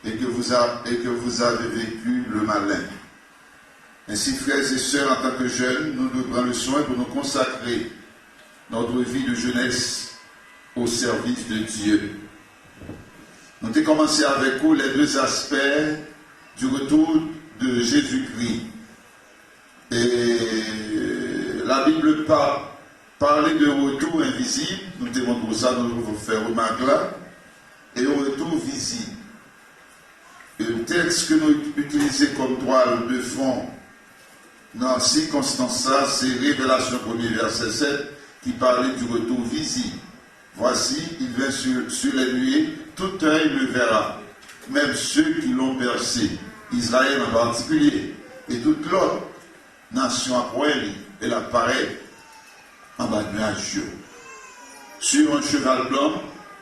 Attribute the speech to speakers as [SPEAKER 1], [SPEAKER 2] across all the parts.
[SPEAKER 1] et que vous avez vécu le malin. Ainsi, frères et sœurs, en tant que jeunes, nous devons prendre le soin pour nous consacrer notre vie de jeunesse au service de Dieu. Nous avons commencé avec vous les deux aspects du retour de Jésus-Christ. Et la Bible parle de retour invisible, nous devons pour ça nous faire remarquer là, et au retour visible. Le texte que nous utilisons comme toile de fond dans ces circonstances-là, c'est Révélation 1er verset 7 qui parlait du retour visible. Voici, il vient sur les nuées, tout œil le verra, même ceux qui l'ont percé, Israël en particulier, et toute l'autre nation après lui, elle apparaît en bas de nuage, sur un cheval blanc,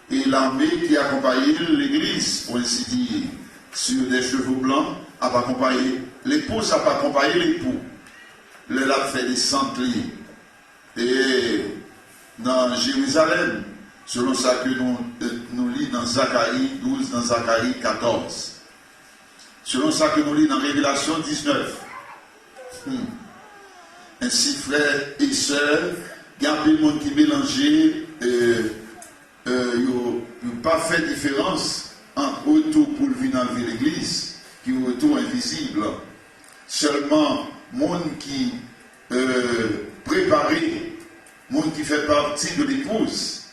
[SPEAKER 1] et l'armée qui accompagnait l'église, pour ainsi dire, sur des chevaux blancs, a accompagné l'épouse, a accompagné l'époux. Le l'a fait descendre. Et dans Jérusalem, selon ça que nous lisons dans Zacharie 12, dans Zacharie 14. Selon ça que nous lisons dans Révélation 19. Ainsi, frères et sœurs, il y a un peu de monde qui mélangeait, il n'y a pas fait différence entre retour pour le venir dans l'église, qui est retour invisible. Seulement, monde qui préparé, monde qui fait partie de l'épouse,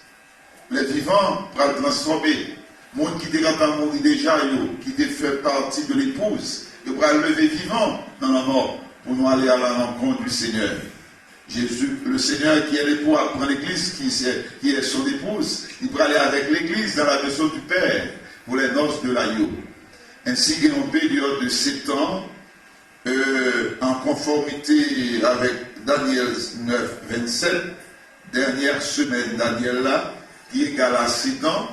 [SPEAKER 1] les vivants pour le transformer. Monde qui déjà pas mourir déjà, qui fait partie de l'épouse, et pour le lever vivant dans la mort, pour nous aller à la rencontre du Seigneur. Jésus, le Seigneur qui est l'époux, prend l'église, qui est son épouse, il peut aller avec l'église dans la maison du Père, pour les noces de l'agneau. Ainsi qu'il y a une période de 7 ans, en conformité avec Daniel 9, 27, dernière semaine Daniel là, qui égale à 7 ans,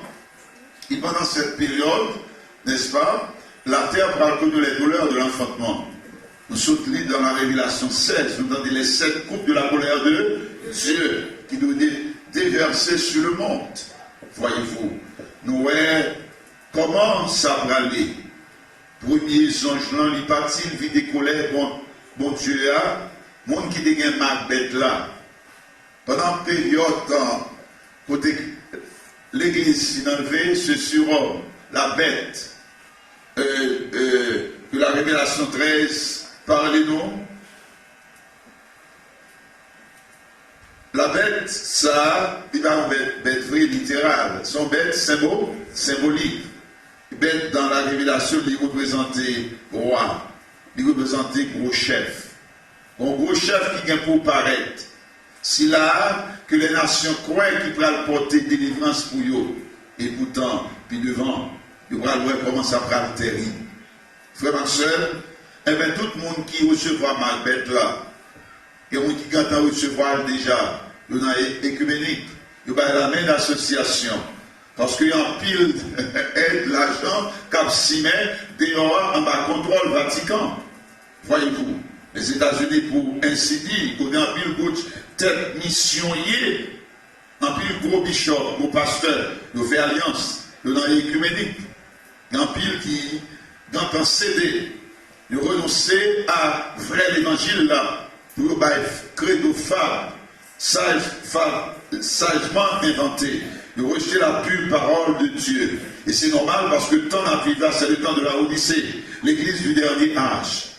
[SPEAKER 1] et pendant cette période, n'est-ce pas, la terre pourra connaître les douleurs de l'enfantement. Nous sommes dans la Révélation 16, nous donnons les 7 coupes de la colère de Dieu, qui doit déverser sur le monde. Voyez-vous, nous voyons comment ça va aller. Premier ange là, il partit, il vit des colères, bon Dieu a, monde qui dégaine Macbeth là. Pendant une période, côté l'église s'enlevait, ce surhomme, la bête, de la Révélation 13, parlez-nous. La bête, ça, il va en bête vraie, littérale. Son bête, symbolique. Bête dans la Révélation, il représentait roi, il représentait gros chef. Un gros chef qui vient pour paraître. C'est là que les nations croient qu'il pourra porter délivrance pour eux. Et pourtant, puis devant, il va voir comment ça prend le terrible. Frère et soeur, eh bien, tout le monde qui recevra Macbeth là, et monde qui entend recevoir déjà, il y a écuménique, il y a la même association. Parce qu'il y a un pile de l'argent cap Simé dehors en bas contrôle Vatican. Voyez-vous, les États-Unis, pour ainsi dire, il y a un pile de tête missionnier, un pile gros bishop, gros pasteur, il fait alliance, il y a l'écuménique. Il y a un pile qui, dans un CD, il renoncer à vrai l'évangile là, pour créer des femmes, sagement inventées. De rejeter la pure parole de Dieu. Et c'est normal parce que le temps d'Aviva, c'est le temps de la Odyssée, l'église du dernier âge.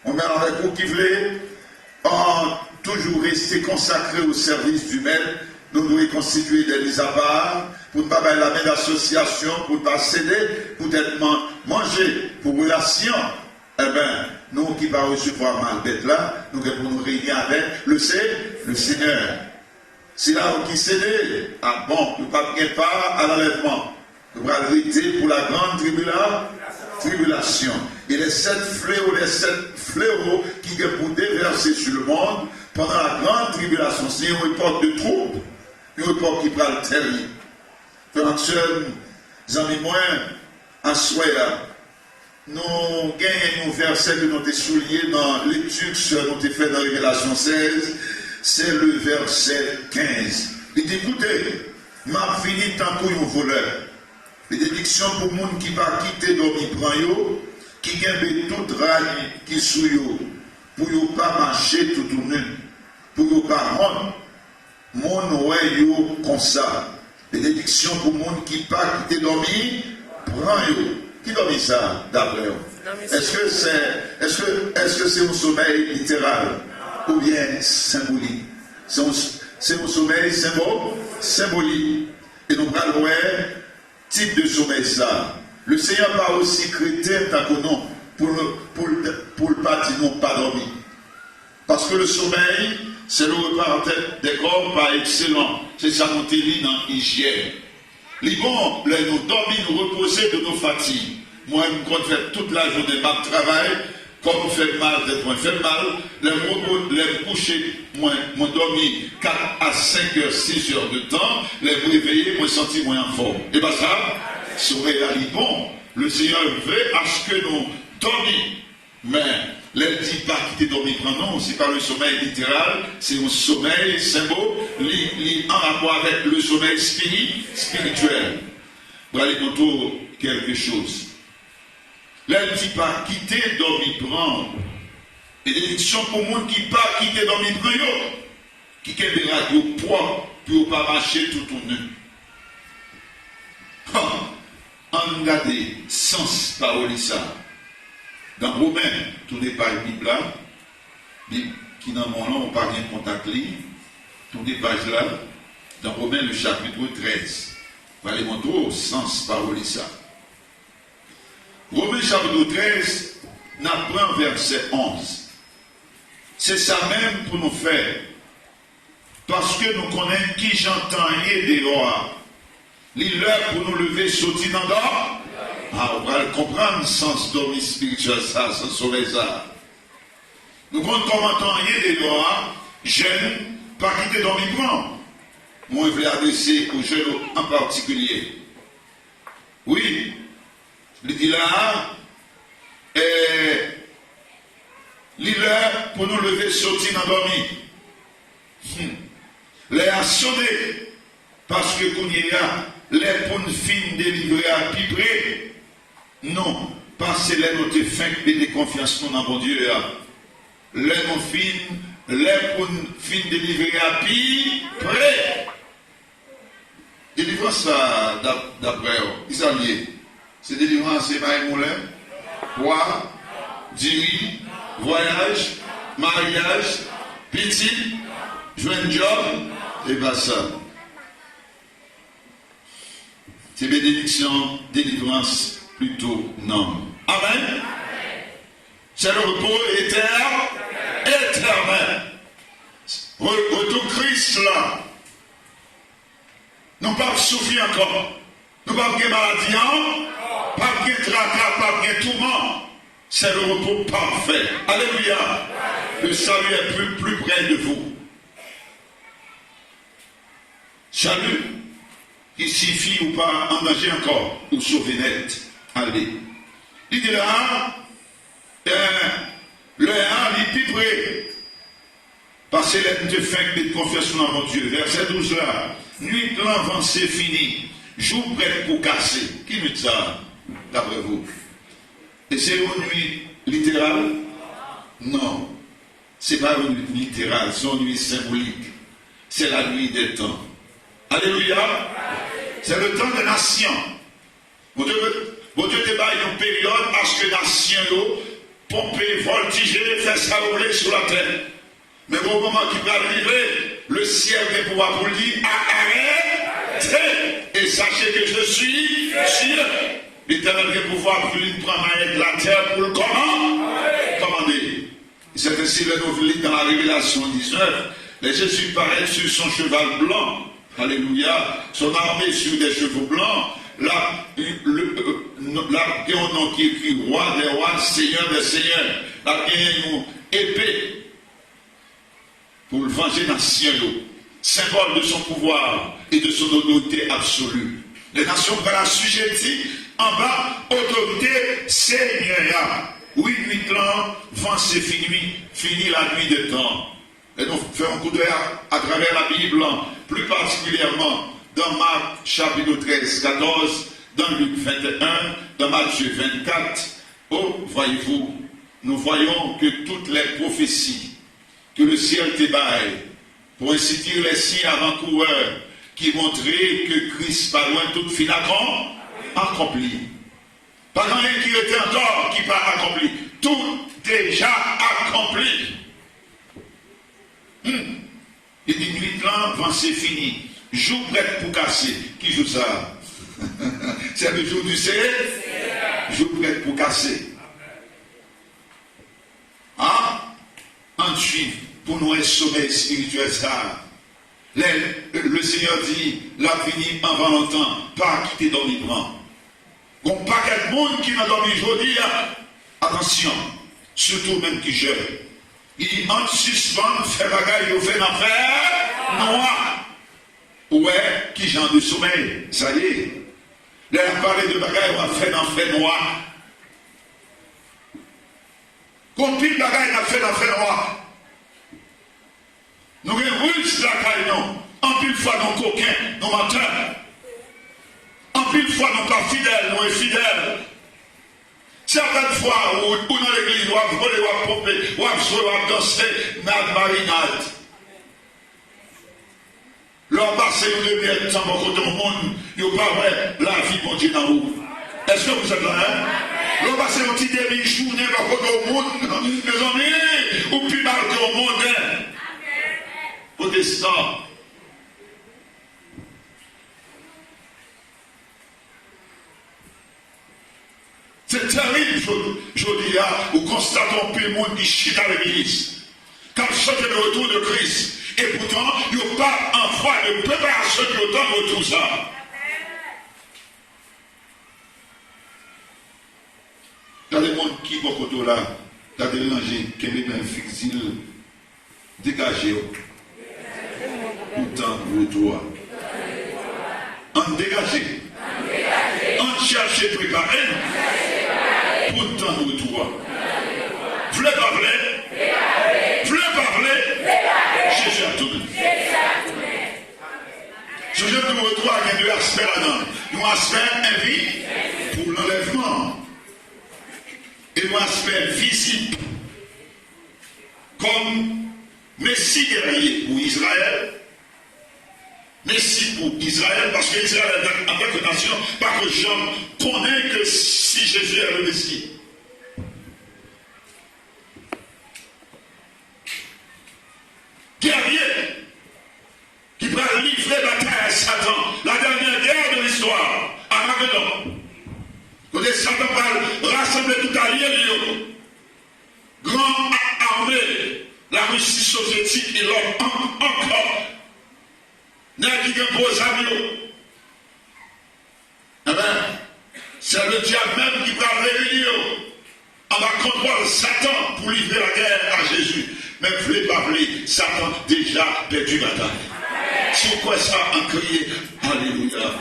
[SPEAKER 1] On met avec vous qui voulez, en toujours rester consacré au service du maître, nous devons constituer des mises à part, pour ne pas faire la même association, pour ne pas céder, pour être manger, pour relation. Eh bien, nous qui va recevoir Macbeth là, nous devons nous réunir avec le Seigneur. C'est là où qui cédait, ah bon, nous ne pas bien part à l'enlèvement. Nous allons arrêter pour la grande tribulation. Et les 7 fléaux qui viennent pour déverser sur le monde pendant la grande tribulation, c'est une époque de trouble, une époque qui prend le terrible. Frères amis, moi, en soi, nous gagnons un verset que nous avons souligné dans l'étude que nous avons fait dans Révélation 16. C'est le verset 15. Il dit, écoutez, m'a fini tant qu'on un voleur. Bénédiction pour les gens qui ne pas quitter dormir prend yo, qui gagne toute rage qui sou yo, pour ne pas marcher tout ou nu, pour ne pas rendre mon ouais yo comme ça. Bénédiction pour les gens qui ne pas quitter dormir prend yo. Qui dormit ça d'après vous? Est-ce que c'est un sommeil littéral ou bien symbolique? C'est un sommeil symbolique. Et nous parlons type de sommeil ça. Le Seigneur pas aussi chrétien que nous pour le pas dire non pas dormir. Parce que le sommeil, c'est le repas des corps par excellent. C'est ça qu'on dit dans l'hygiène. Les bons, nous dormir, nous reposer de nos fatigues. Moi, je compte faire toute la journée de travail, comme fait mal, d'être fait mal, les coucher, moi, dormir 4 à 5 heures, 6 heures de temps, les réveiller, moi, sentir moins en forme. Et bien ça, sommeil à bon. Le Seigneur veut à ce que nous dormions. Mais, les dit pas quitter dormir, non, c'est pas le sommeil littéral, c'est un sommeil symbolique, en rapport avec le sommeil spirituel. Vous allez autour quelque chose. Là, il ne dit pas quitter, dormir, prendre. Et l'élection pour les gens qui ne pas quitter, dormir, prendre, qui ont des radios poids pour ne pas marcher tout au nœud. On regarde sens parole ça. Dans Romains, tout n'est pas une Bible là, qui dans mon nom, on parle de contact libre, tout n'est pas là, dans Romains, le chapitre 13. Vous allez montrer au sens parole ça. Romains chapitre 13, n'apprend verset 11. C'est ça même pour nous faire. Parce que nous connaissons qui j'entends et dehors. L'heure pour nous lever, sauter dans l'or. Ah, on va comprendre le sens dormir spirituel, ça, sans sommeil ça. Nous comptons comment entendre et dehors, jeunes, pas quitter dormir prendre. Moi, je voulais adresser aux jeunes en particulier. Oui. Il dit là, l'heure pour nous lever, sortir dans dormir. Les a sonné, parce que qu'on y a, les pour nous fin délivrer à piper. Non, parce que les notre fin de confiance qu'on a bon Dieu. Les nous fin, les pour nous fin délivrer à piper. Délivrance ça d'après, ils alliés. C'est délivrance, c'est maïs moulin, poids, diri, voyage, mariage, petit, joint job, et bien ça. C'est bénédiction, délivrance, plutôt non. Amen. C'est le repos éternel. Retour Christ là. Nous ne pouvons pas souffrir encore. Nous ne pouvons pas de maladie, pas de tracas, pas de tourment. C'est le repos parfait. Alléluia. Le salut est plus près de vous. Salut, il suffit ou pas en danger encore, ou sauver net. Allez. Il dit là, le 1, il est plus près. Passez les deux fins de confession à mon Dieu. Verset 12 là. Nuit l'avant c'est fini. Jour prêt pour casser. Qui nous dit ça, d'après vous? Et c'est une nuit littérale? Non. Ce n'est pas une nuit littérale, c'est une nuit symbolique. C'est la nuit des temps. Alléluia. C'est le temps des nations. Mon Dieu te bat une période à ce que les nations pomper, voltiger, faire ça rouler sur la terre. Mais au moment qui va arriver, le ciel va pouvoir vous dire arrêtez et sachez que je suis Dieu. L'Éternel va pouvoir prendre avec la terre pour le commander. C'est ainsi que nous lisons dans la Révélation 19. Et Jésus paraît sur son cheval blanc. Alléluia. Son armée sur des chevaux blancs. Là, il y a un nom qui écrit roi des rois, seigneur des seigneurs. Là, il y a une épée pour le venger nation, symbole de son pouvoir et de son autorité absolue. Les nations vont l'assujettir en bas, autorité seigneur. Oui, nuit temps, vent c'est fini la nuit des temps. Et nous faisons un coup d'œil à travers la Bible, plus particulièrement dans Marc chapitre 13, 14, dans Luc 21, dans Matthieu 24, oh, voyez-vous, nous voyons que toutes les prophéties que le ciel t'ébaille, pour ainsi dire les signes avant-coureurs, qui montraient que Christ, pas loin toute fin accompli. Pas rien qui était encore qui pas accompli. Tout déjà accompli. Il dit, nuit là, vent c'est fini. Jour prêt pour casser. Qui joue ça? C'est le jour du Seigneur. Jour prêt pour casser. Hein? Ensuite, pour nous un sommeil spirituel, ça. Le Seigneur dit, la fini avant longtemps, pas quitter dormir. Bon paquet de monde qui n'a dormi aujourd'hui, attention, surtout même qui jeûne. Il dit, en suspens, fait bagaille, il fait l'enfer noir. Ouais, qui genre de sommeil, ça y est. Là, on a parlé de bagaille, on a fait l'enfer noir. Combien de bagaille on a fait l'enfer noir? Nous avons russe la caille, non. En pile fois, nos coquins, nos matins. En pile fois, nous pas fidèles, nous infidèles. Certaines fois, où dans l'église, on va voler, on va pomper, on va jouer, on va danser, nad marinade. L'on passe une demi-heure sans beaucoup de monde, il n'y a pas vrai, la vie continue dans vous. Est-ce que vous êtes là, hein? L'on passe une petite demi-journée, pas beaucoup de monde, mes amis, ou plus mal que le monde, hein? Protestant. C'est terrible, je dis là, où constatons plus le monde qui chie dans l'église. Quand chacun est le retour de Christ. Et pourtant, il n'y a pas un foi de préparation qui autant de tout ça. Dans le monde qui va côté là, dans des langers qui est même fixé, dégagé. Pourtant, retour. En dégagé. En chercher préparé. Pourtant, retour. Voulez parler? Voulez parler? Jésus a tout. Ce jeune de retour a deux aspects là-dedans. Un aspect invisible pour l'enlèvement. Et un aspect visible comme Messie guerrier pour Israël. Messie pour Israël, parce que Israël en tant que nation, pas que Jean connaît que si Jésus est le Messie. Guerrier qui va livrer bataille à Satan, la dernière guerre de l'histoire, Armageddon. Côté Satan va rassembler tout allié, grand armée, la Russie soviétique et l'homme encore. N'a qui gagne gros amis. Eh bien, c'est le diable même qui va réunir. On va contre Satan pour livrer la guerre à Jésus. Mais vous ne voulez pas parler, Satan déjà perdu la bataille. Sur quoi ça en crier Alléluia.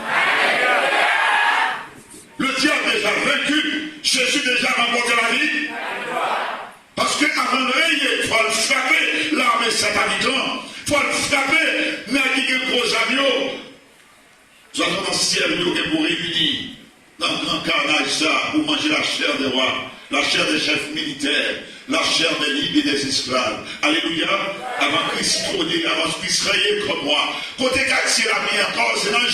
[SPEAKER 1] Le diable déjà vaincu, Jésus déjà remporté la vie. Parce qu'avant de régner, il faut le frapper, l'armée satanique. Il faut le frapper, mais il y a des gros avions. Nous avons dans le ciel, nous avons pour réunir dans le grand carnage ça, pour manger la chair des rois, la chair des chefs militaires, la chair des libres et des esclaves. Alléluia. Avant Christ trôner, avant Christ régner comme moi. Côté quartier la vie encore, c'est dans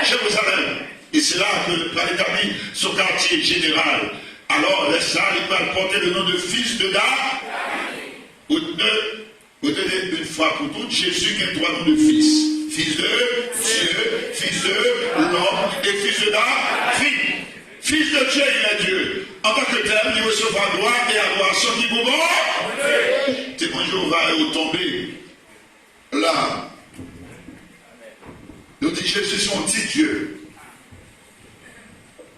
[SPEAKER 1] Jérusalem. Et c'est là que va établir son quartier général. Alors, les salles, il va porter le nom de fils de David. Vous tenez une fois pour toutes, Jésus qui a trois noms de fils. Fils de Dieu, fils de l'homme et fils de David. Fils de Dieu, il est Dieu. En tant que tel, il recevra gloire et adoration qui vous va. Témoin Jéhovah est tombé. Là. Nous dit Jésus son petit Dieu.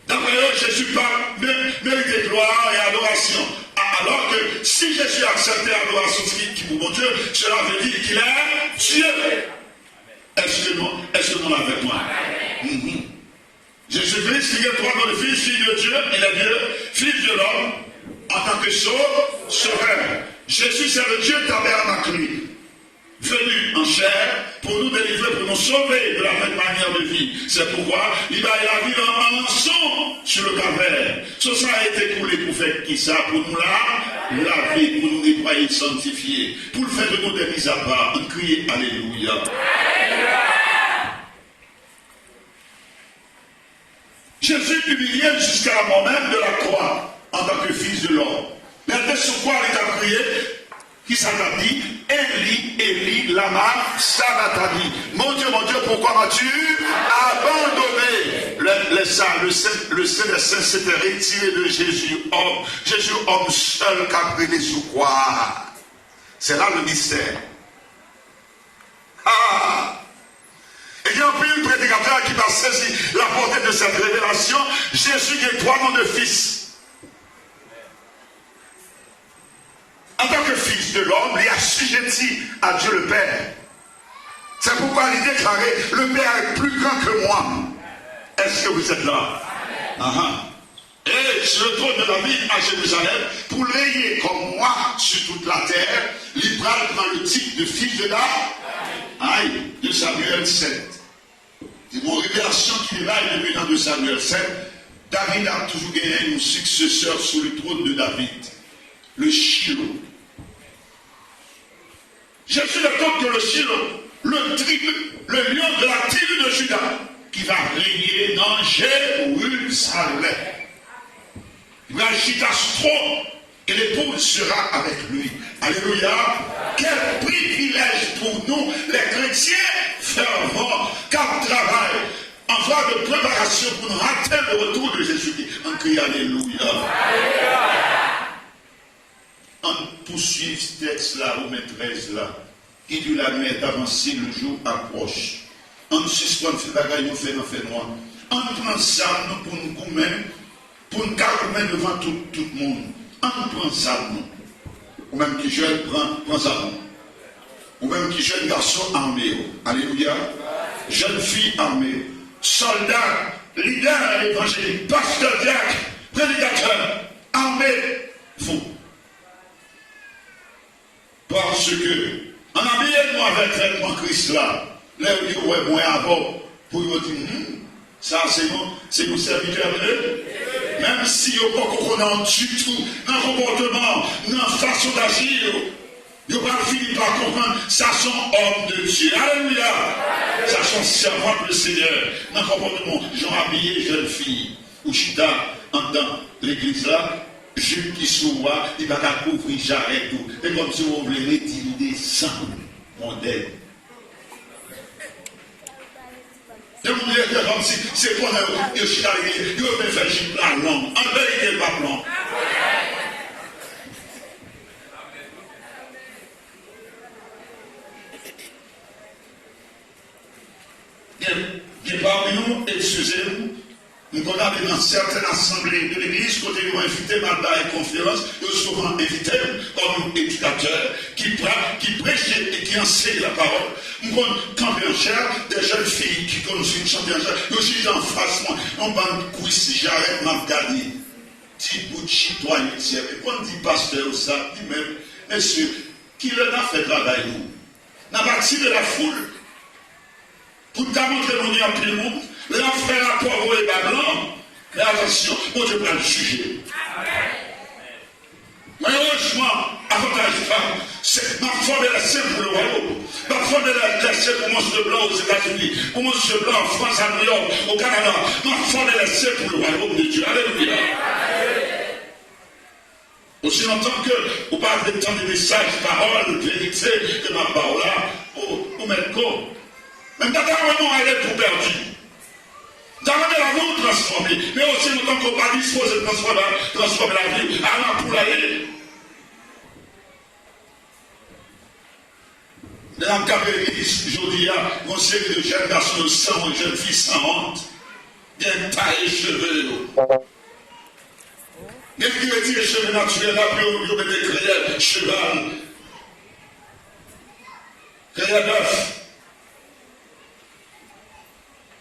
[SPEAKER 1] D'après eux, Jésus parle mérite gloire et adoration. Alors que si Jésus acceptait l'adoration qui pour mon Dieu, cela veut dire qu'il est Dieu. Est-ce que non avec moi? Jésus-Christ, il est trois dans le Fils de Dieu, il est Dieu, Fils de l'homme, en tant que sauveur. Jésus, c'est le Dieu tabernacle. venu en chair pour nous délivrer, pour nous sauver de la même manière de vie. C'est pourquoi il a la vie en rançon sur le calvaire. Ça a été coulé pour faire qui ça? Pour nous la vie, pour nous nettoyer, sanctifier, pour le faire de nous des mises à part. On crie Alléluia. Jésus humilié jusqu'à la mort même de la croix en tant que fils de l'homme. Mais sur quoi il a prié? Qui ça t'a dit? Eli, Eli, lama sabachthani. Mon Dieu, pourquoi m'as-tu abandonné? Le Saint des Saints s'était retiré de Jésus, homme. Jésus, homme seul, qui a brûlé sous croix. C'est là le mystère. Et il y a un peu de prédicateur qui va saisir la portée de cette révélation. Jésus qui est trois noms de fils. En tant que fils de l'homme, il est assujetti à Dieu le Père. C'est pourquoi il déclarait, le Père est plus grand que moi. Est-ce que vous êtes là? Et sur le trône de David à Jérusalem, pour régner comme moi sur toute la terre, il prend le titre de fils de David, de Samuel 7. C'est mon révélation qui est là depuis dans 2 Samuel 7. David a toujours gagné un successeur sur le trône de David, le Shiloh. Jésus le compte de le Shiloh, le lion de la tribu de Juda, qui va régner dans Jérusalem. Il va agiter à ce trône et l'épouse sera avec lui. Alléluia. Quel privilège pour nous, les chrétiens fervents, qui travaillent en voie de préparation pour nous rater le retour de Jésus-Christ. On crie Alléluia. On poursuit ce texte-là, au maîtresse là, qui dit la nuit est avancée, le jour approche. On suspend le bagaille, nous fait noir. On prend ça, nous, pour nous coumer, pour nous calmer devant tout le monde. On prend ça, nous. Ou même qui jeune, prend ça, nous. Ou même qui jeune garçon armé. Alléluia. Jeune fille armée. Soldat, leader évangélique, pasteur, diacre, prédicateur, armé, fou. Parce que, en habillé-moi avec traitement Christ là, là où il y a moins avant, pour vous dire, ça c'est nos serviteurs de Dieu. Même si il n'y a pas qu'on du tout, dans le comportement, dans la façon d'agir, il n'y a pas fini par comprendre, ça sont hommes de Dieu. Alléluia! Ça sont servantes du Seigneur. Dans le comportement, gens habillés, jeunes filles, ou chita, en dans l'église là, jupe qui s'ouvre, il va couvrir j'arrête tout. Et comme si on voulait retirer sans modèle. Et vous voulez dire comme si c'est quoi le charier, il veut faire jupe la langue. En vérité, pas blanc. Et parmi nous, excusez-nous, nous connaissons dans certaines assemblées de l'église, côté nous invités, malgré les conférences, nous souvent invités comme éducateurs qui prêchent et qui enseignent la parole. Nous connaissons quand bien cher des jeunes filles qui connaissent une chanteuse, nous suis en face, on va me courir, j'arrête ma regarder. Petit bout de chitoyen, et quand on dit pasteur, ça, dit même, monsieur, qui leur a fait travail, nous? N'a pas tiré la foule. Pour t'amontrer mon lien plus monde, l'enfer à pauvre et pas blanc. Mais attention, on ne peut pas le juger. Malheureusement, avantage femme, c'est ma femme est laissée pour le royaume. Ma femme est laissée pour monsieur blanc aux États-Unis, pour monsieur blanc en France, à New York, au Canada. Ma femme est laissée pour le royaume de Dieu. Alléluia. Aussi longtemps que vous parlez de temps de messages, paroles, vérité, de ma parole là, ou mettre quoi? Même dans vraiment aller pour perdu. Dans la vie transformer, mais aussi longtemps qu'on va disposer de transformer la vie, alors pour l'aller. Dans le cas de l'église, aujourd'hui, il y a une série de jeunes garçons sans une jeune fille sans honte, bien taillés cheveux. Bien qui retire les cheveux naturels, après on met des créelles, cheval, créelles d'œuf.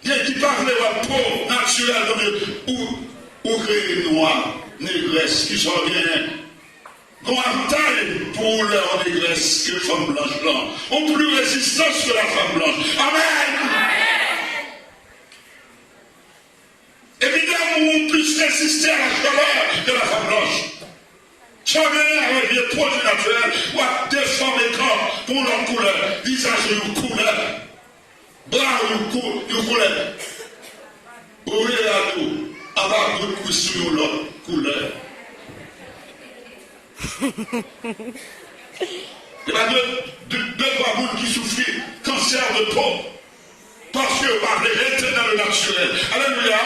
[SPEAKER 1] Bien qui parle de la peau naturelle ou créer noir, négresse, qui sont bien
[SPEAKER 2] qu'on bataille pour leur négresse que femme blanche blanc, ont plus résistance que la femme blanche. Amen. Évidemment, on puisse résister à la chaleur de la femme blanche. Jamais avec les produits naturels, ou à déformer le corps pour leur couleur, visage une couleur, bras une couleur. Oui, à nous, avoir beaucoup sur leur couleur. Il y a deux trois boules qui souffrent cancer de peau. Parce que par les dans le naturel. Alléluia.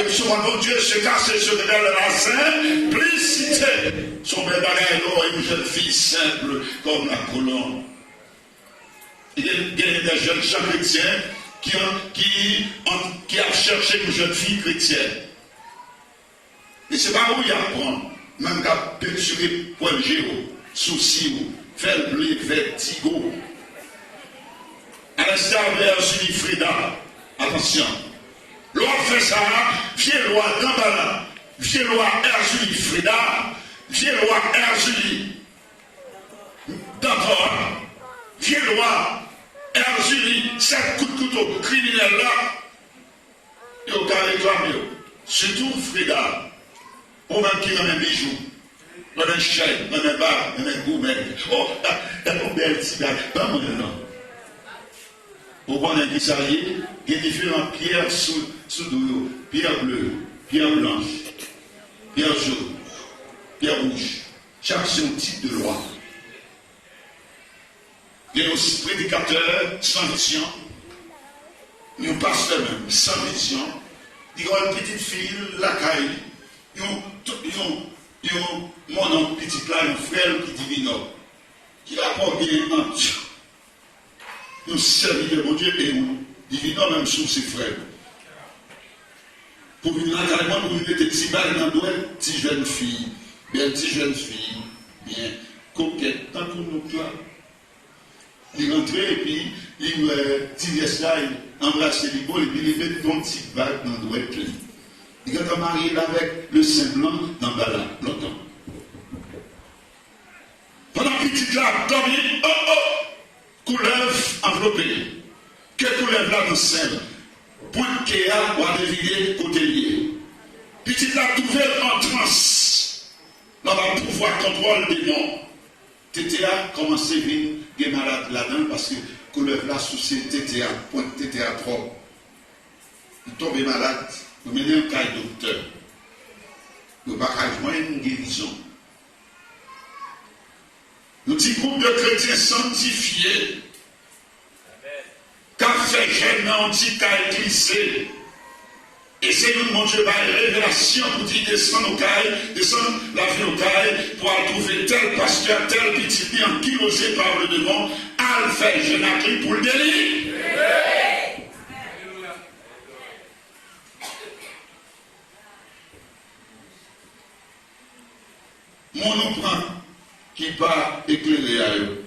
[SPEAKER 2] Et souvent, mon Dieu se casse sur le de la simplicité. Son bébé est une jeune fille simple comme la colombe. Il y a des jeunes gens chrétiens qui a cherché une jeune fille chrétienne. Et c'est pas où il apprend. Même qu'à peinturer point géo, souci, faire blé, vertigo. À l'instar de Ursuli Frida, attention, l'on fait ça, vieille loi d'Ambala, vieille loi Ursuli Frida, vieille loi Ursuli d'Antoine, vieille loi Ursuli, 7 coups de couteau criminels là, et au cas réclamé, surtout Frida, au même qui dans un bijou, dans un chêne, dans un bar, dans un gourmet, oh, t'as une belle petite pas moi non. Au point d'un guissarier, il y a différentes pierres sous l'eau. Pierre bleue, pierre blanche, pierre jaune, pierre rouge. Chaque son type de loi. Il y a aussi prédicateurs sans vision. Nous pasteurs même, sans vision. Ils ont une petite fille, la caille. Ils ont mon petit là, un frère qui dit non. Qui a pas bien en Dieu. Nous servir de mon Dieu et nous divinons même sous ses frères. Pour une carrément, pour une petite balle dans le petite jeune fille, bien petite jeune fille, bien coquette, tant qu'on nous là. Il rentrait et puis il dit ça, il embrassait les boules et puis il met ton petit bague dans le douette. Il a marié avec le Saint Blanc dans le balan, longtemps. Pendant petite là, dormi, couleuvre enveloppée. Quelle couleuvre là dans celle? Point qu'il y a pour deviner côté lié. Petite là, trouvé en transe. Dans le pouvoir contrôle des noms. TTA commencé à venir des malades là-dedans parce que couleuvre là sous ces TTA, point TTA trop. Il tombe malade, vous menez un cas docteur. Vous n'avez pas joindre une guérison. Nous petits groupes de chrétiens sanctifiés, qu'a fait jeune anti-caille glissé, et c'est nous, mon Dieu, par révélation pour dire descendre au caille, descendre la vie au caille, pour trouver tel pasteur, tel petit bien qui osait par le devant, à le faire jeune acquis pour le délit. Mon nous prend qui pas éclairé à eux,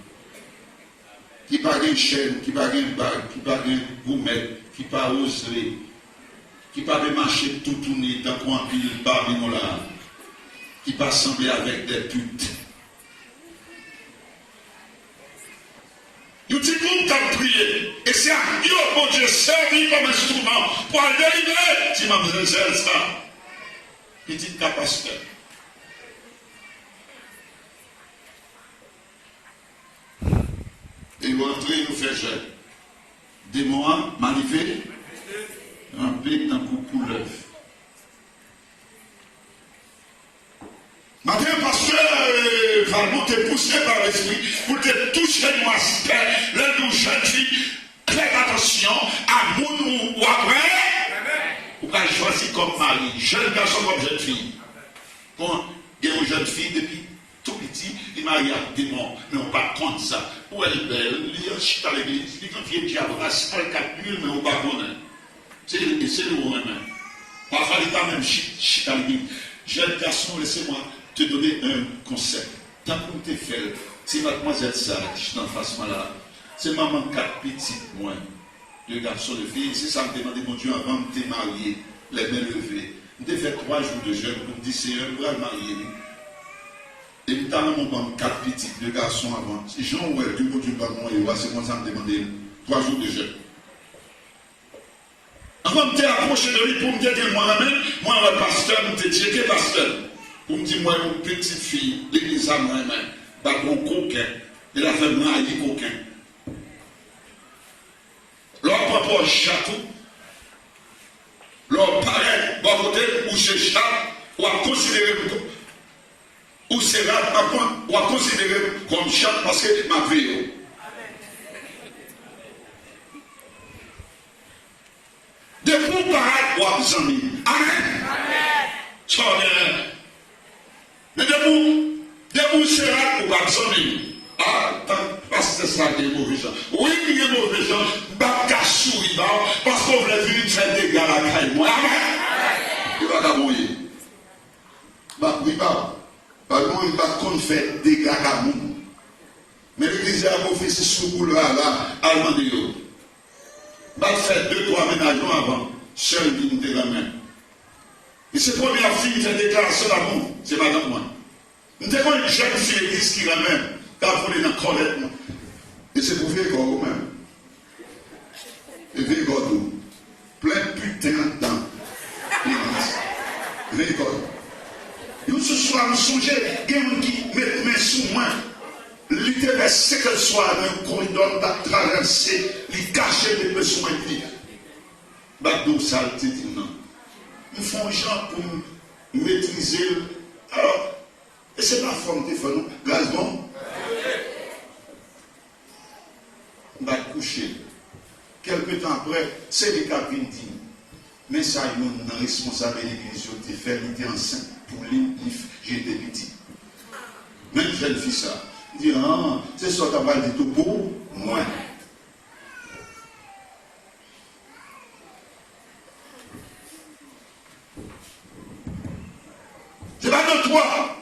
[SPEAKER 2] qui pas une chaîne, qui pas une bague, qui pas une gourmet, qui pas osé, qui pas marcher tout tourné dans un pile parmi nous là, qui pas semblé avec des putes. Nous disons que nous avons prié, et c'est à Dieu, mon Dieu, servi comme instrument pour aller délivrer, si mademoiselle ça, petite capacité. Et vous entrez, nous fait jeune. Des mois, manifestés, un peu d'un coucou l'œuf. Matin, pasteur, Valmont est poussé par l'esprit pour te toucher mon aspect, les nous jeunes filles, faites attention à mon ou après. Vous pouvez choisir comme mari, jeune garçon comme jeune fille. Quand il y a une jeune fille depuis tout petit, il m'a dit à démon, mais on pas contre ça. Où elle est belle, il est chute à l'église, il est vieille diable, elle 4 000, mais on pas connaître. C'est le moment même. Parfois, il n'est pas même chute à l'église. Jeune garçon, laissez-moi te donner un conseil. Tant qu'on te fait, c'est mademoiselle Sarah qui est en face là. C'est maman 4 petites moins. 2 garçons, de filles. C'est ça que je demande, mon Dieu, avant de te marier, les mains levées. Je te fait 3 jours de jeûne pour me dire, Seigneur, je vais me marier. Et il t'a mon 4 petits, 2 garçons avant. Si Jean ou elle, tu peux dire, c'est comme ça me demander 3 jours de jeûne. Avant de t'approcher de lui pour me dire moi-même, moi, le pasteur, je te dis que pasteur. Pour me dire, moi, une petite fille, l'église à moi-même, pas mon coquin. Il a fait marier coquin. Leur propre château, leur pareil, bon côté, où c'est chat, ou à considérer, ou c'est là, ou à considérer comme chat parce que ma vie. De vous pareil, ou à vous amis. Amen. Amen. Mais de vous sera, ou à vous amis. Ah, parce que c'est ça qui est mauvais gens. Oui, il est mauvais gens. Parce qu'on voulait vivre faire des gars à la caille. Amen. Il va t'abouiller. Oui, pas. Par contre, il va qu'on fait des gars à moun. Mais l'église a fait ce sous là, allemand de yo. Va faire 2-3 ménagements avant. Seul dignité la main. Et c'est la première fille qui fait déclaration d'amour. C'est madame moi. Nous avons une jeune fille l'église qui la même. Quand on est dans la colère. Et c'est pour vieillir quand même. Et vieillir quand même. Plein putain dans l'église. Vieillir quand même. Nous ce soir, nous songeons, il y a des gens qui mettent main sous moi. L'idée est ce qu'elle soit dans un corridor de traverser, les cacher des besoins de vie. Bagdou, ça a été dit non. Nous faisons gens pour maîtriser. Alors, et c'est la forme de faire nous. Grâce bon. On va coucher. Quelque temps après, c'est les cas qui disent. Mais ça, il y a une responsabilité de l'église de faire l'idée enceinte pour les j'étais petit. Même jeune fille ça. Il dit, ah, c'est ça que tu as dit tout pour moi. C'est pas de toi.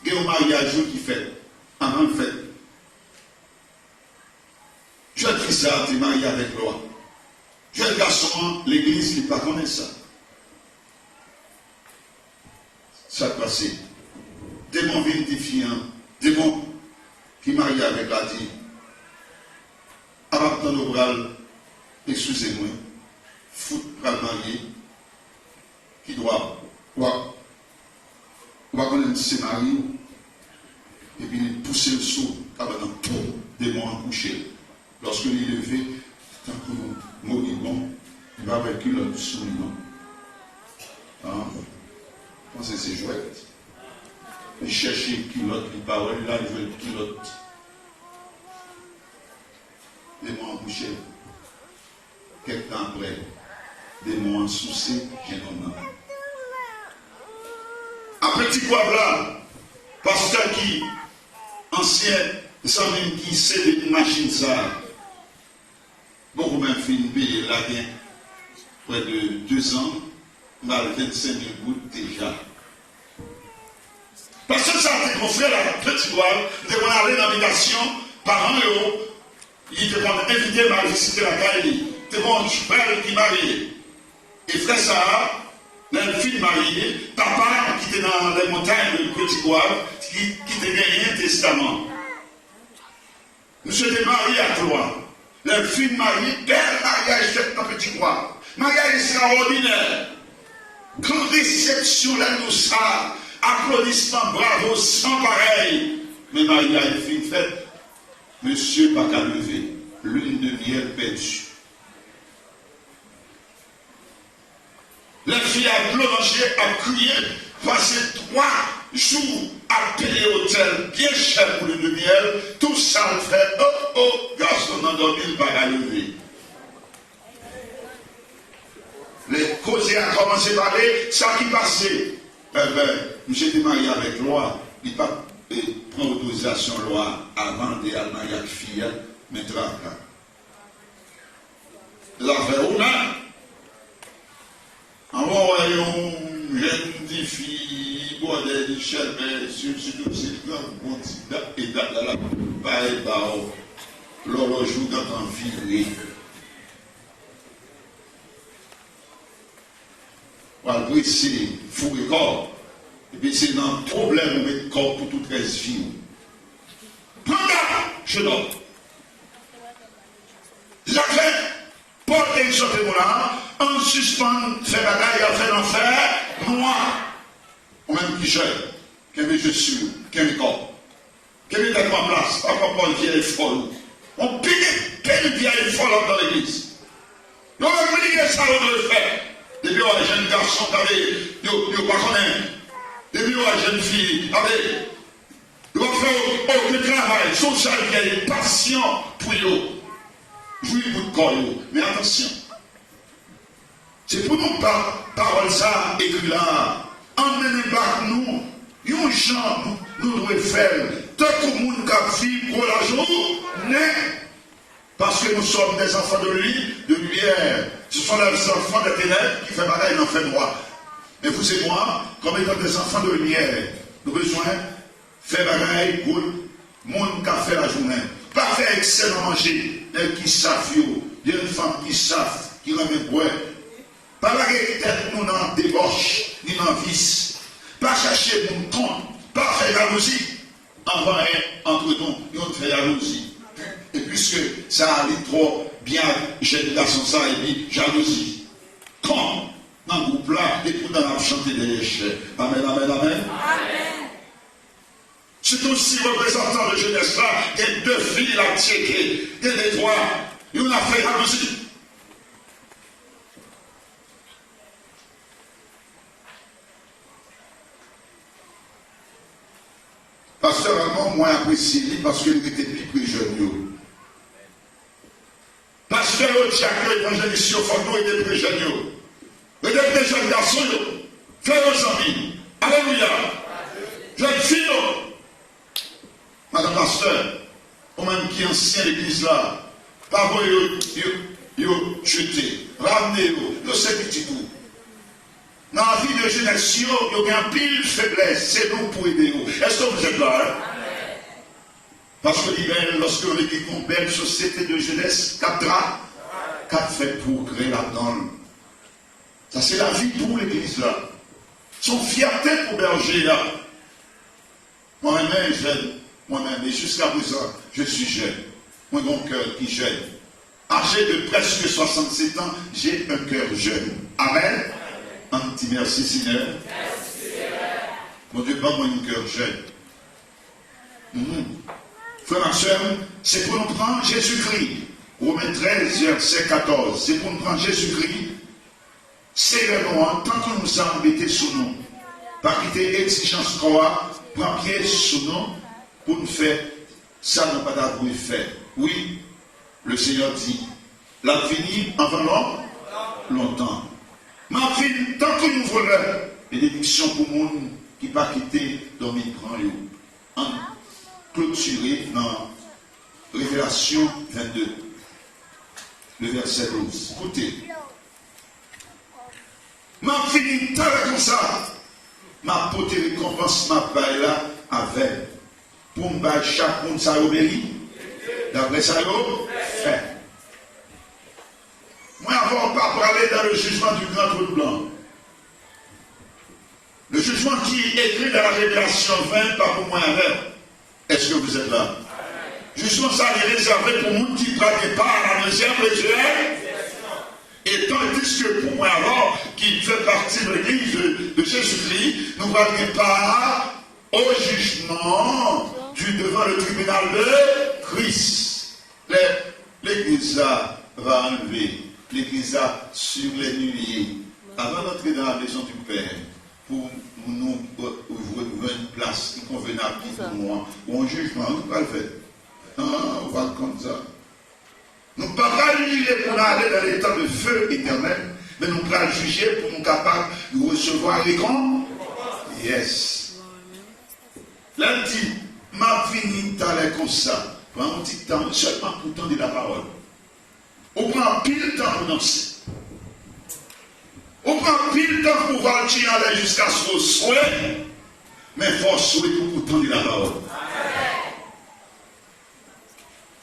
[SPEAKER 2] Il y a un mariage qui fait. En fait. Jeune fille ça, tu es marié avec loi. Jeune garçon, l'église qui ne connaît pas ça. Ça passé. Démon vinifiant, démon qui marie avec la dit, avant de l'oral, excusez-moi, foot pour le marié, qui doit connaître ses maris, et puis pousser le saut, avant tout démon en coucher. Lorsque il est levé, tant que moribond, il va avec l'autre souriant. C'est chouette. Il cherche une culotte, il parle, là, il veut une culotte. Des mots en boucher. Quelques temps après, des mots en souci, j'ai nommé. Un petit poivre là, pasteur qui, ancien, sans même qui sait une machine ça, beaucoup même fin payer là, près de 2 ans, mal 25 000 gouttes déjà. Parce que ça, mon frère, la petite voile, devant aller dans l'habitation, par un euro, il devant inviter ma visiter la caille, devant un frère qui marié. Et frère ça, la fille mariée, papa qui était dans les montagnes de Petit Voile, qui était gagné un testament. Monsieur était marié à toi. La fille mariée, bel mariage fait dans Petit Voile. Mariage extraordinaire. Grande réception là nous ça. Applaudissements, bravo, sans pareil. Mais Maria est fille faite. Monsieur pas qu'à lever. Lune de miel perdue. La fille a plongé, a crié, passé 3 jours à payer hôtel, bien cher pour lune de miel. Tout ça le fait. Oh, garçon endormi, il va la lever. Les causes a commencé à parler, ça qui passait. Monsieur était marié avec loi, il n'a pas pris autorisation loi avant de marier avec fille, mais là. L'affaire on a. En voyant une jeune fille, bordel, chèvre, surtout c'est grand, bon et date là, pareil, l'horloge dans un viré. Après, c'est fou et corps.
[SPEAKER 1] Et puis c'est dans le problème où met corps pour toute reste vie.
[SPEAKER 2] Prends garde, jeune homme. J'avais porté ce témoin en suspens, fait bagaille, a fait l'enfer, moi,
[SPEAKER 1] Ou même qui jeune, qui aime je suis, qui aime corps.
[SPEAKER 2] qui est à ma place, pas comme une vieille folle. On pique quelle vieille folle dans l'église. Nous avons oublié ça, on doit le faire. Depuis les jeunes garçons, ils pas connaissent. Depuis les jeunes filles, ils vont faire aucun travail social qui est patient pour eux. Jouer pour le corps, mais attention. C'est pour nous parole ça, écrit là. Emmenez par nous, un gens, nous devons faire. Tant que le monde qui vit pour la jour, parce que nous sommes des enfants de lui, de lumière. Ce sont les enfants des ténèbres qui font bagaille dans le fait droit. Mais vous et moi, comme étant des enfants de lumière, nous avons besoin de faire bagaille pour le monde qui a fait la journée. Pas faire excellent manger, les qui savent, il y a une femme qui savent, qui ramène boire. Pas la tête nous dans débauche, ni dans vice. Pas chercher mon compte, pas faire jalousie. Entre nous, on fait jalousie. Et puisque ça allait trop bien, j'ai de la ça et puis jalousie. Quand dans le groupe là, et pour dans la chanter des déchets. Amen, amen, amen. Amen. C'est aussi représentant de jeunesse là, il y a deux filles là, tchéquées, il y a des trois, et on a fait jalousie.
[SPEAKER 1] Pasteur Allemand, moi apprécié lui parce qu'il était plus jeune.
[SPEAKER 2] Pasteur Jacques, l'évangéliste, il faut nous aider plus jeunes. Il y a des jeunes garçons, frères aux amis. Alléluia. Jeunes filles.
[SPEAKER 1] Madame Pasteur, ou même qui est ancien l'église là, par vous, vous chuté, ramenez-vous, vous savez petit coup.
[SPEAKER 2] Dans la vie de jeunesse, il y a un pile faiblesse, c'est nous pour aider vous. Est-ce que vous êtes là? Hein? Parce que l'hiver, lorsque on est une belle société de jeunesse, quatre fait pour créer là-dedans. Ça, c'est la vie pour l'église là. Son fierté pour berger là. Moi-même, jeune. Moi-même, et jusqu'à présent, je suis jeune. Moi, mon cœur qui jeune. Âgé de presque 67 ans, j'ai un cœur jeune. Amen. Un petit merci, Seigneur. Merci, mon Dieu, pas moi un cœur jeune. Frères et sœurs, c'est pour nous prendre Jésus-Christ. Romains 13, verset 14. C'est pour nous prendre Jésus-Christ. C'est le nom, tant que nous sommes embêtés sous nous. Pas quitter exigence quoi, prendre pied sous nous, pour nous faire ça, nous pas d'abord faire. Oui, le Seigneur dit, la fini avant longtemps. Ma fille, tant que nous voulons, bénédiction pour le monde qui pas quitter dormir prend en clôturé dans Révélation 22, le verset 12. Écoutez. Ma fille, tant comme ça, ma pote récompense ma paille là avec pour me battre chaque monde ça obéit. D'après ça, fait. Moi, avant pas parler dans le jugement du grand trône blanc. Le jugement qui est écrit dans la Révélation 20, pas pour moi avec. Est-ce que vous êtes là? Jugement ça est réservé pour le monde qui prend des parts à la deuxième résurrection. Et tandis que pour moi alors, qui fait partie de l'église de Jésus-Christ, nous allons des parts au jugement devant le tribunal de Christ. L'église va enlever l'église sur les nuées avant d'entrer dans la maison du Père pour nous ouvrir une place qui convenable pour moi ou un jugement. Nous va le faire. On va comme ça. Nous ne pouvons pas juger pour aller dans l'état de feu éternel, mais nous pouvons juger pour nous capables de recevoir les grands. Yes. Lundi, ma fini t'allais comme ça. Prends un petit temps, seulement pour tendre la parole. On prend pile temps pour danser. On prend pile temps pour voir qui aller jusqu'à ce souhait, mais il faut souhaiter pour tendre la parole.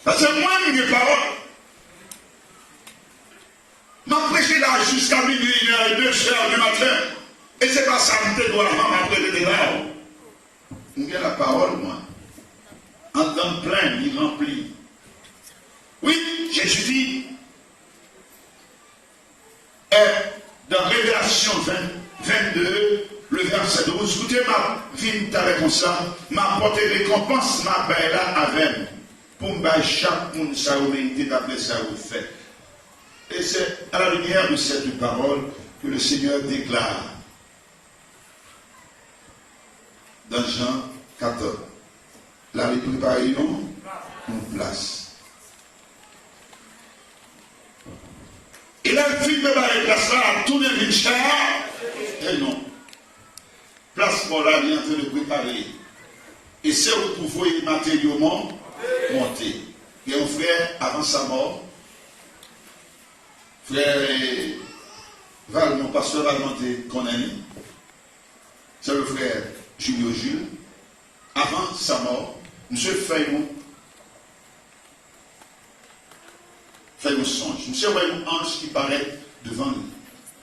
[SPEAKER 2] Ça c'est moi qui ai parole. Je prêché là jusqu'à minuit, 1h, 2h du matin. Et c'est pas ça que je dois prêcher là. On a la parole, moi. En temps plein, il remplit. Oui, Jésus dit, dans Révélation 22, le verset 12, écoutez, ma vie t'avait comme ça, m'a porté récompense, ma belle là avec, pour me battre chaque monde, ça vous mérité d'après ça vous fait. Et c'est à la lumière de cette parole que le Seigneur déclare dans Jean 14. Là, il prépare une place. Et là, le film de la place là, tout le Richard, et non. Place pour là, il est en train de préparer. Et c'est où vous voyez matériellement monter. Il y a un frère, avant sa mort, frère Valmont, pasteur Valmont qu'on a mis. C'est le frère Julio Jules. Avant sa mort, M. Fayou songe. M. Fayou ange qui paraît devant lui.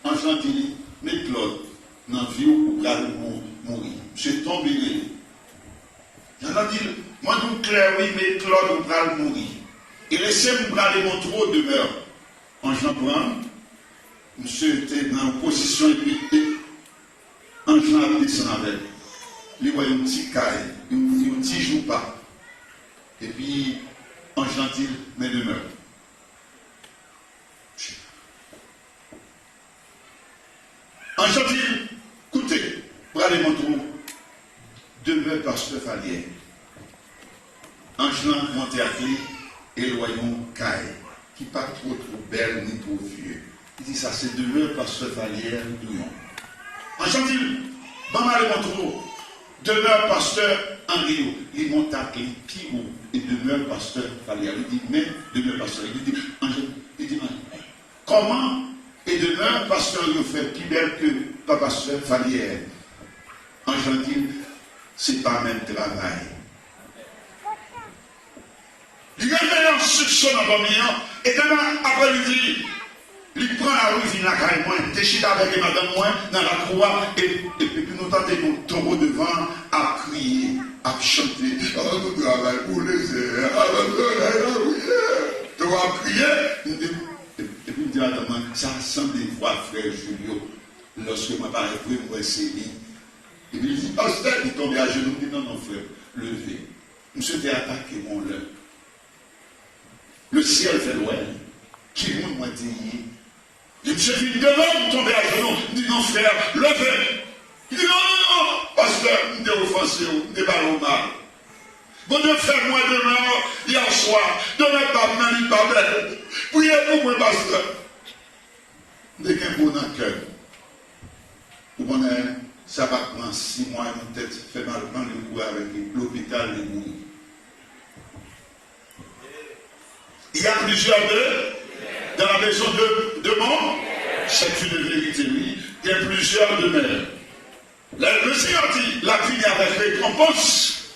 [SPEAKER 2] Ange l'a dit, mais Claude, dans la vie où vous mourir. M. tombé. Il a dit, moi nous clair, oui, mais Claude vous mourir. Et laissez-moi aller mon trou demeure. Ange l'a prend. Monsieur était dans une position et puis Ange l'a descendu avec. Il voit un petit caille, un petit joue pas. Et puis, en gentil, mais demeure. En gentil, écoutez, pour aller mon trou, demeure pasteur Falière. Angelan monté à clé et le royaume caille, qui pas trop belle ni trop vieux. Il dit ça, c'est demeure pasteur Falière, douillon. En gentil, bon aller mon trou. Demeure pasteur Henri, il monte à clé, qui ou et demeure pasteur Falière. Il dit, mais demeure pasteur. Il dit, comment et demeure pasteur il fait plus belle que pas pasteur Falière. Ange dit, c'est pas même travail. Il réveille en soupçon dans le milieu, et demain après-midi, il prend la rue, il n'a qu'à moi, déchire avec madame moi dans la croix, et puis nous tentons nos taureaux devant à crier, à chanter. Ah, nous travaillons pour les airs, tu vas crier. Et puis il dit à demain, ça ressemble des voix, frère Julio, lorsque ma parole pour moi c'est lui. Et puis il dit, pasteur, il tombe à genoux, il dit non, non, frère, levez. Monsieur t'es attaqué, mon lèvre. Le ciel fait loin, qui m'a dit. Et monsieur dit, devant, tomber à genoux. Il dit, non, frère, levez. Il dit, non, non, non, pasteur, il dit offensé, il dit, pas mal. Bon Dieu, fais-moi demain, hier soir, demain, pas mal, pas belle. Priez pour moi, pasteur. Dès qu'un bon dans le cœur, vous connaissez, ça va prendre 6 mois, une tête fait mal, prendre le coup avec l'hôpital, les mourir. Il y a plusieurs d'eux dans la maison de mort. C'est une vérité, oui. Il y a plusieurs demeures. Le Seigneur dit, la vie avec récompense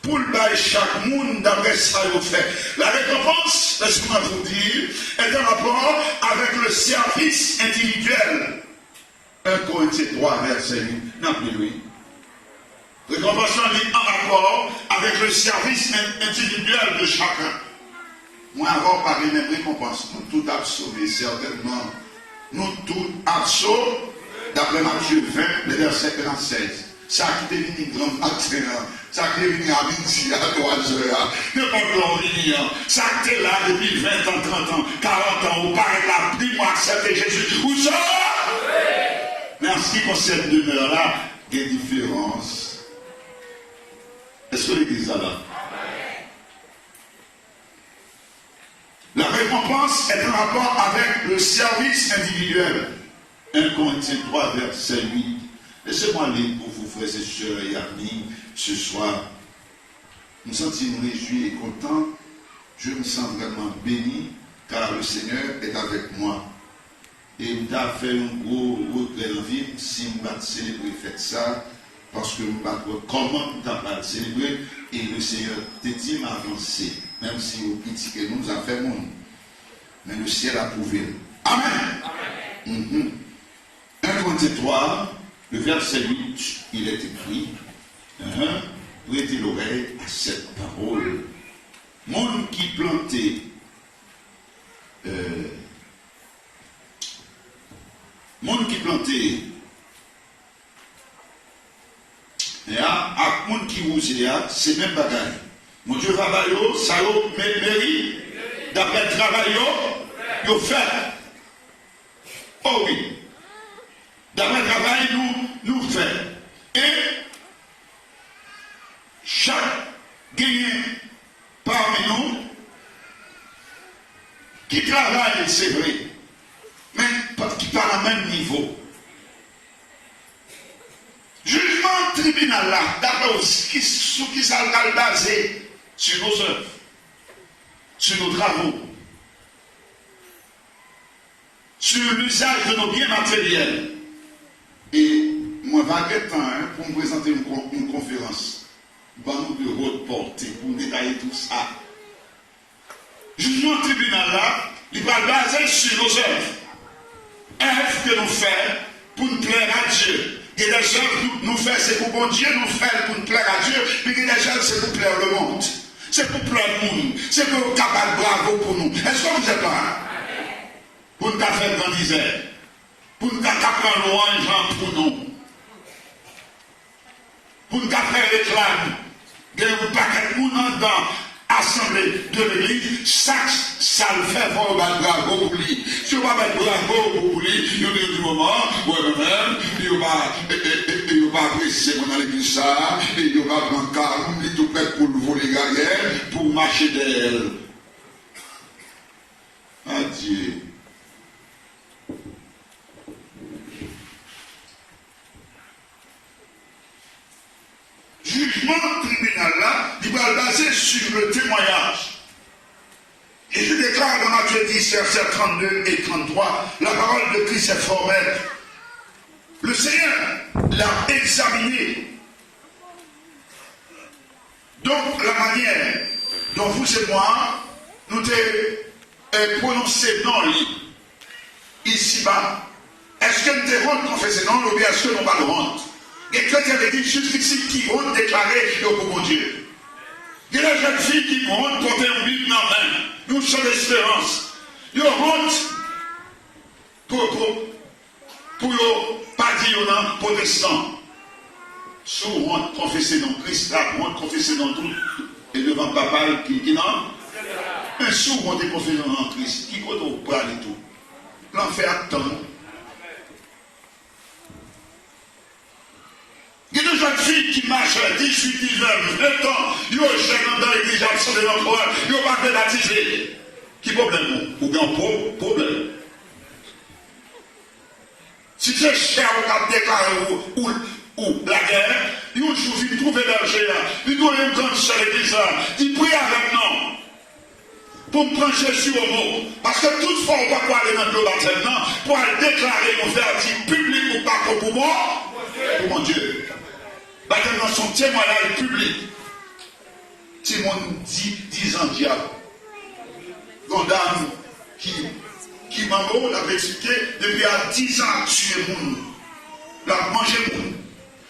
[SPEAKER 2] pour le bail chaque monde d'après ça qu'il fait. La récompense, laissez-moi vous dire, est en rapport avec le service individuel. 1 Corinthiens 3, verset 8. Non plus, oui. Récompense est en rapport avec le service individuel de chacun. Moi, avant, par les mêmes récompenses, nous tous absorbés, certainement. Nous tous absorbés, d'après Matthieu 20, le verset 46. Ça qui est venu grand matin, ça qui est venu à midi, à 3 heures, n'importe où, ça qui est là depuis 20 ans, 30 ans, 40 ans, ou paraît là, dis-moi accepter Jésus. Où ça? Mais en ce qui concerne demeure-là, il y a une différence. Est-ce que l'église est là? La récompense est en rapport avec le service individuel. 1 Corinthiens 3, verset 8. Laissez-moi lire pour vous, frères et sœurs et amis, ce soir. Nous sommes réjouis et contents. Je me sens vraiment béni, car le Seigneur est avec moi. Et il m'a fait un gros regret en vie si je ne célébrer fait ça, parce que je ne sais pas comment nous avons célébré, et le Seigneur te dit m'avancer. Même si vous critiquez nous, ça fait monde. Mais le ciel a prouvé. Amen. 1 Corinthiens 3, le verset 8, il est écrit. prêtez l'oreille à cette parole. Monde qui plantait à monde qui rouse, c'est même bagaille. Mon Dieu va bailler, ça mérite, d'après le travail, il fait. Oh oui. D'après le travail, nous fait. Et chaque gagnant parmi nous qui travaille, c'est vrai, mais qui parle au même niveau. Jugement tribunal là, d'abord, qui ça va basé sur nos œuvres, sur nos travaux, sur l'usage de nos biens matériels. Et moi, je vais temps pour me présenter une conférence, nous de haute portée, pour détailler tout ça. Jugement tribunal là, il va baser sur nos œuvres. Œuvres que nous faisons pour nous plaire à Dieu. Et les œuvres nous faisons, c'est pour bon Dieu nous faire pour nous plaire à Dieu, mais les œuvres, c'est pour plaire le monde. C'est pour plaire le monde. C'est pour capable bravo pour nous. Est-ce que vous êtes là? Pour nous faire grand misère. Pour nous faire louange pour nous. Pour nous faire réclame. Il y a un paquet de monde dans l'assemblée de l'église. Ça le fait pour battre bravo pour lui. Si on va battre bravo pour lui, il y a des moments où même, il va apprécier qu'on a l'église ça, et il va prendre calme, il est tout prêt pour le voler derrière, pour marcher d'elle. Adieu. Jugement tribunal là, il va baser sur le témoignage. Et je déclare dans Matthieu 10, versets 32 et 33, la parole de Christ est formelle. Le Seigneur l'a examiné. Donc la manière dont vous et moi, nous t'ai prononcé non ici-bas, est-ce que nous t'avons confessé non ou bien est-ce que nous pas de honte? Et chrétiens de l'église jusqu'ici qui vont déclarer pour mon Dieu. Il y a des jeunes filles qui vont porter un Bible dans la main. Nous sommes l'espérance. Ils honte pour pas dire non protestant. Sous honte confesser dans Christ, là, honte confesser dans tout. Et devant papa qui non. Un sous honte confesser dans Christ. Qui compte au bras et tout. L'enfer attend. Il y a des jeunes filles qui marchent à 18, 19, 20 ans, ils ont jeune dans l'église, absolument pas, ils n'ont pas été baptisés. Qui problème? Ou bien problème. Si c'est cher, on a déclaré ou la guerre, ils ont toujours trouvé l'argent, ils ont une grande sur l'église, ils prient avec nous. Pour me prendre Jésus au mot. Parce que toutefois, on ne va pas aller dans le baptême, non, pour aller déclarer mon verdict public ou pas pour moi, pour mon Dieu. Dans son témoignage public, Timon dit 10 ans diable. Une dame qui m'a expliqué depuis à 10 ans tuer moun, l'a mangé moun.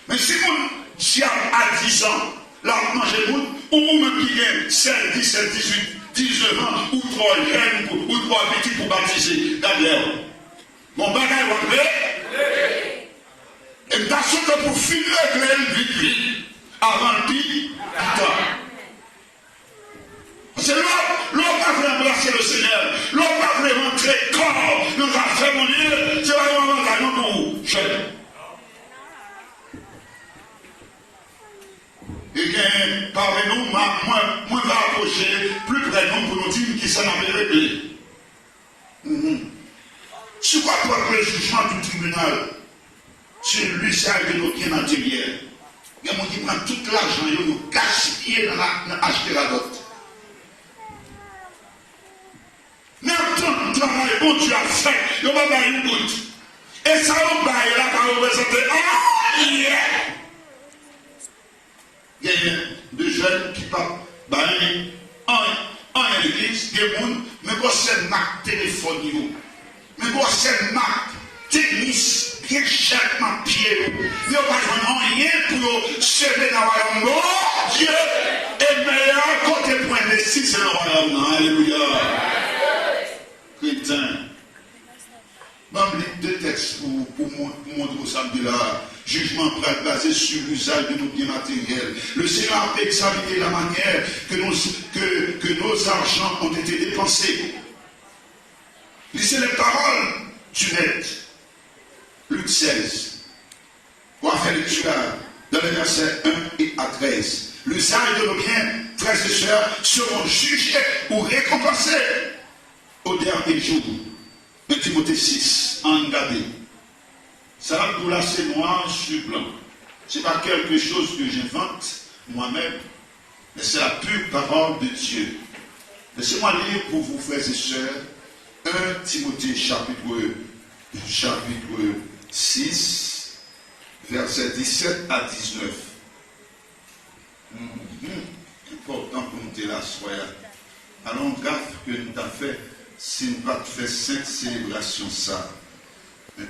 [SPEAKER 2] Mais si mon diable à 10 ans, l'a mangé moun, ou même qui gagne 16, 17, 18, 19 ans, ou 3 jeunes, ou 3 petits pour baptiser, d'ailleurs. Mon bagage va faire. Et parce que pour finir avec vite, avant le pire, temps. C'est l'homme pas voulu embrasser le Seigneur, l'homme pas voulu rentrer corps dans la cérémonie, c'est vraiment un canon pour vous. Et bien, parmi nous, moi, va approcher plus près de nous pour nous dire qui s'en avait réglé. C'est quoi pour le jugement du tribunal? C'est l'usage de nos biens matériels. Il y a des gens qui prennent tout l'argent, ils nous gaspillent dans acheter la dot. Mais en tant que travail, bon Dieu a fait, il va faire une goutte. Et ça va bailler là quand on va représenter. Ah, yeah! Il y a des jeunes qui parlent en église, des gens, mais quand c'est marque téléphone, mais quand c'est marque technique, bien cher ma pied, il n'y a pas rien pour se lever dans le royaume. Dieu est meilleur côté pour investir, c'est le royaume. Alléluia. Chrétien. Je vais deux textes pour montrer au samedi là. Jugement basé sur l'usage de nos biens matériels. Le Seigneur a examiné la manière que nos argents ont été dépensés. Lisez les paroles du Maître. Luc 16. On va faire lecture dans les versets 1 et à 13. L'usage de nos biens, frères et sœurs, seront jugés ou récompensés au dernier jour. De Timothée 6, en gardé. Ça, tout là, c'est noir sur blanc. Ce n'est pas quelque chose que j'invente moi-même, mais c'est la pure parole de Dieu. Laissez-moi lire pour vous, frères et sœurs, 1 Timothée chapitre 6, versets 17 à 19. Important pour nous là, soyez. Alors, gaffe que nous avons fait, si nous n'avons pas fait cette célébration, ça.